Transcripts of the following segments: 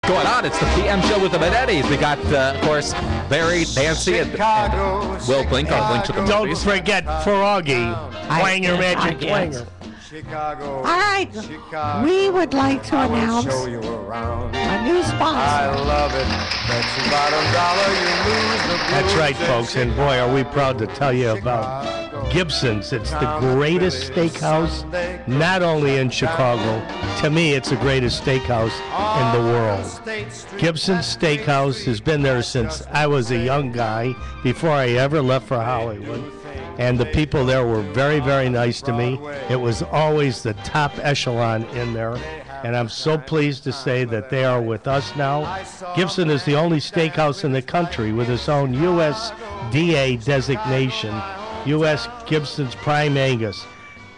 going on? It's the PM show with the Manettis. We got, of course, Larry, Nancy, and Will Blink, our link to the Don't movies. forget Froggy. Twang your magic twanger. Chicago. All right, we would like to announce a new sponsor. I love it. Bet your bottom dollar you lose the blues. That's right, folks, and boy, are we proud to tell you about Gibson's. It's the greatest steakhouse, not only in Chicago. To me, it's the greatest steakhouse in the world. Gibson's Steakhouse has been there since I was a young guy, before I ever left for Hollywood. And the people there were very, very nice to me. It was always the top echelon in there. And I'm so pleased to say that they are with us now. Gibson is the only steakhouse in the country with its own USDA designation, U.S. Gibson's Prime Angus.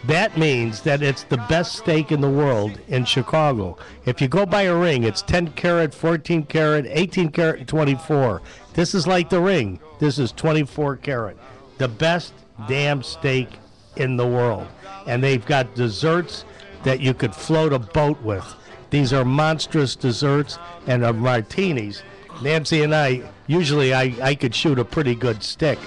That means that it's the best steak in the world in Chicago. If you go by a ring, it's 10 carat, 14 carat, 18 carat, and 24. This is like the ring. This is 24 carat. The best damn steak in the world. And they've got desserts that you could float a boat with. These are monstrous desserts and martinis. Nancy and I, usually I could shoot a pretty good stick.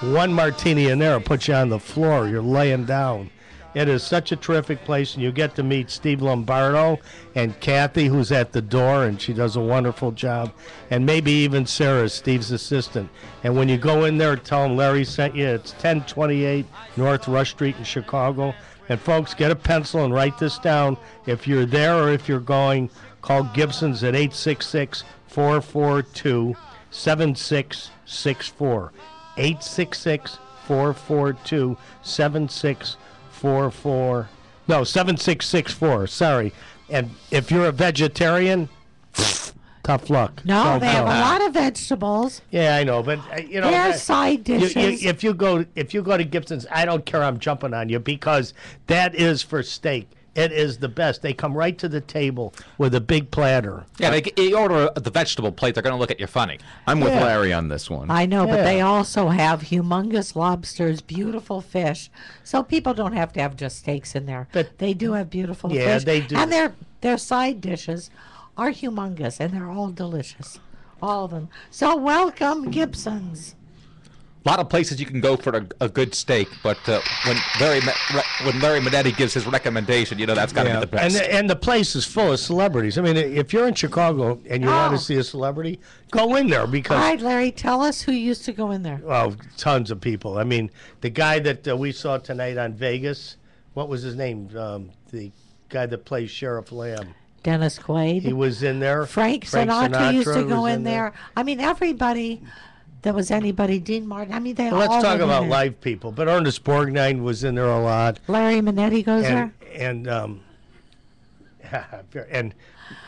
One martini in there will put you on the floor. You're laying down. It is such a terrific place, and you get to meet Steve Lombardo and Kathy, who's at the door, and she does a wonderful job, and maybe even Sarah, Steve's assistant. And when you go in there, tell them Larry sent you. It's 1028 North Rush Street in Chicago. And folks, get a pencil and write this down. If you're there or if you're going, call Gibson's at 866-442-7664. 866-442-7664. 7664, sorry. And if you're a vegetarian, tough luck. No, they have a lot of vegetables. Yeah, I know, but they're side dishes. If you go to Gibson's, I don't care. I'm jumping on you because that is for steak. It is the best. They come right to the table with a big platter. Yeah, you order the vegetable plate, they're going to look at you funny. I'm with Larry on this one. I know, but they also have humongous lobsters, beautiful fish. So people don't have to have just steaks in there. But they do have beautiful fish. Yeah, they do. And their side dishes are humongous, and they're all delicious. All of them. So welcome, Gibson's. A lot of places you can go for a good steak, but when Larry Manetti gives his recommendation, that's got to be the best. And the place is full of celebrities. I mean, if you're in Chicago and you want to see a celebrity, go in there because. All right, Larry, tell us who used to go in there. Oh, tons of people. I mean, the guy that we saw tonight on Vegas, what was his name? The guy that plays Sheriff Lamb. Dennis Quaid. He was in there. Frank Sinatra used to go in there. I mean, everybody. There was anybody, Dean Martin. I mean, they all. Let's talk about live people. But Ernest Borgnine was in there a lot. Larry Manetti goes there. And and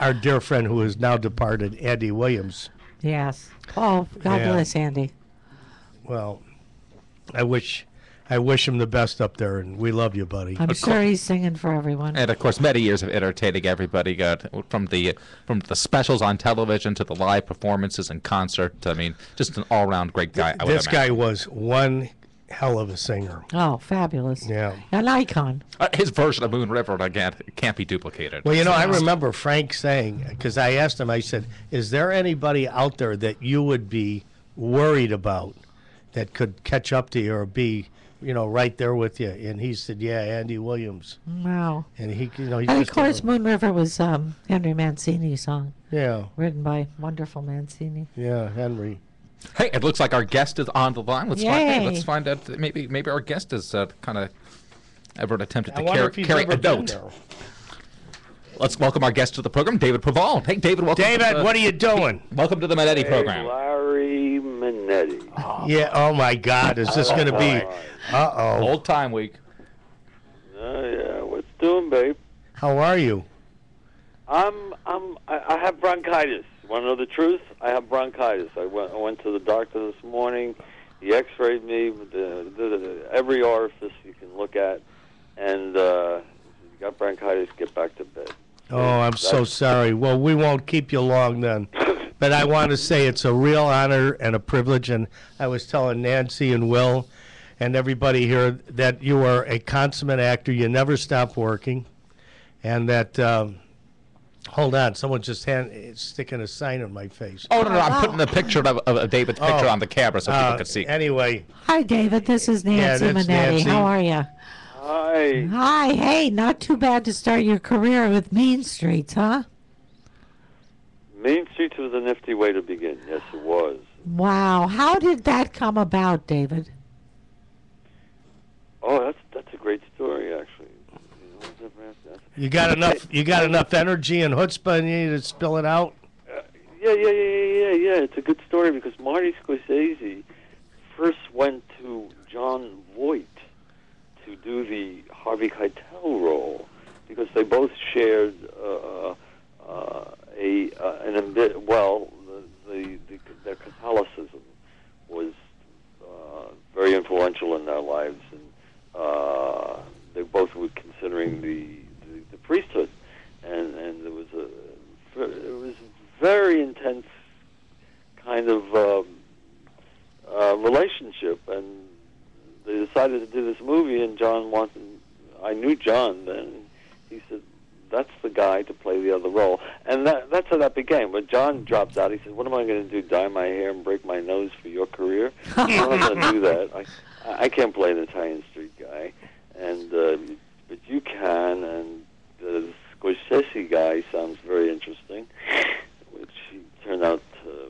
our dear friend who is now departed, Andy Williams. Yes. Oh, God bless Andy. Well, I wish him the best up there, and we love you, buddy. I'm sure he's singing for everyone. And of course, many years of entertaining everybody, from the specials on television to the live performances and concert. I mean, just an all-around great guy. This guy was one hell of a singer. Oh, fabulous! Yeah, an icon. His version of Moon River again can't be duplicated. Well, I remember Frank saying, because I asked him, I said, "Is there anybody out there that you would be worried about that could catch up to you or be?" right there with you. And he said, yeah, Andy Williams. Wow. And he, and of course, Moon River was Henry Mancini's song. Yeah. Written by wonderful Mancini. Yeah, Henry. Hey, it looks like our guest is on the line. Let's find out. Maybe our guest is kind of ever attempted to carry a note. Let's welcome our guest to the program, David Preval. Hey, David, welcome. David, what are you doing? Welcome to the Manetti program. Larry Manetti. Yeah. Oh my God, is this going to be? Old time week. Yeah. What's doing, babe? How are you? I have bronchitis. You want to know the truth? I have bronchitis. I went to the doctor this morning. He X-rayed me with every orifice you can look at, and you got bronchitis. Get back to bed. Oh, I'm so sorry. Well, we won't keep you long then. But I want to say it's a real honor and a privilege, and I was telling Nancy and Will and everybody here that you are a consummate actor. You never stop working, and that Hold on, someone's just sticking a sign in my face. Oh, no, I'm putting the picture of David's picture on the camera so people can see. Anyway. Hi, David. This is Nancy Manetti. How are you? Hi. Hi. Hey, not too bad to start your career with Mean Streets, huh? Mean Streets was a nifty way to begin. Yes, it was. Wow. How did that come about, David? Oh, that's a great story, actually. You got enough energy and chutzpah in you to spill it out? Yeah. It's a good story because Marty Scorsese first went to Jon Voight to do the Harvey Keitel role because they both shared their Catholicism was very influential in their lives, and they both were considering the priesthood, and it was very intense kind of relationship, and they decided to do this movie, and I knew John then. He said, that's the guy to play the other role. And that's how that became. When John dropped out, he said, what am I going to do, dye my hair and break my nose for your career? I'm not going to do that. I can't play an Italian street guy. And but you can, and the Scorsese guy sounds very interesting, which he turned out to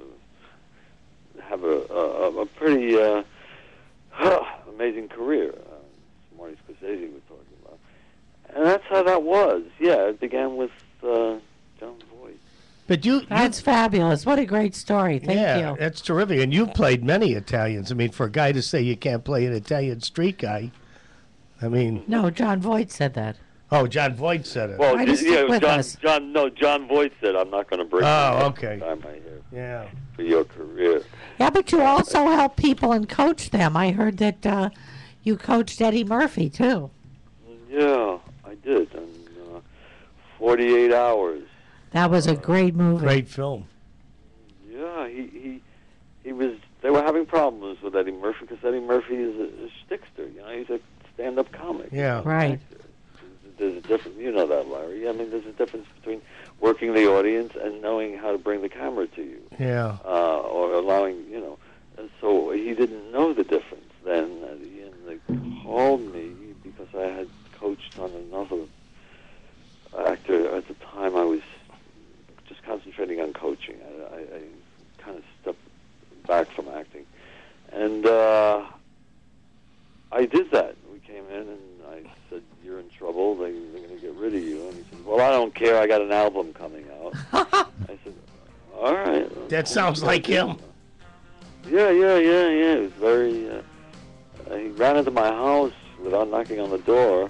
have a pretty amazing career. Marty Scorsese we're talking about. And that's how that was. Yeah, it began with Jon Voight. But That's fabulous. What a great story. Thank you. Yeah, that's terrific. And you've played many Italians. I mean, for a guy to say you can't play an Italian street guy, I mean... No, Jon Voight said that. Oh, Jon Voight said it. Well, yeah, Jon Voight said, I'm not going to break my hair for your career. Yeah, but you also help people and coach them. I heard that you coached Eddie Murphy, too. Yeah, I did. And 48 Hours. That was a great movie. Great film. Yeah, he was... They were having problems with Eddie Murphy because Eddie Murphy is a shtickster. You know, he's a stand-up comic. Yeah. Right. There's a difference. You know that, Larry. I mean, there's a difference between working the audience and knowing how to bring the camera to you. Yeah. Or allowing, you know. And so he didn't know the difference then. At the end, they called me because I had coached on another actor. At the time, I was just concentrating on coaching. I kind of stepped back from acting. And I did that. We came in and I said, you're in trouble. They're going to get rid of you. And he said, well, I don't care. I got an album coming out. I said, all right. That sounds like him. Yeah. It was very... he ran into my house without knocking on the door,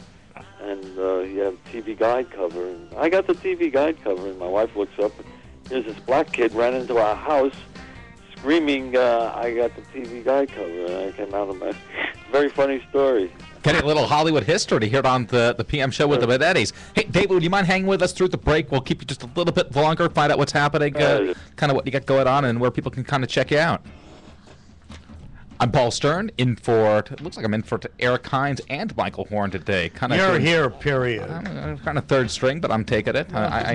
and he had a TV guide cover. And I got the TV guide cover, and my wife looks up, and here's this black kid ran into our house screaming, I got the TV guide cover, and I came out of my... Very funny story. Getting a little Hollywood history here on the PM show with the Manettis. Hey, David, would you mind hanging with us through the break? We'll keep you just a little bit longer, find out what's happening, kind of what you got going on, and where people can kind of check you out. I'm Paul Stern, it looks like I'm in for Eric Hines and Michael Horn today. You're here, period. Kind of third string, but I'm taking it.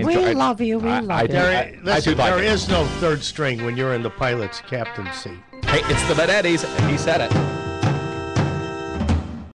We love you. There is no third string when you're in the pilot's captain's seat. Hey, it's the Manettis, and he said it.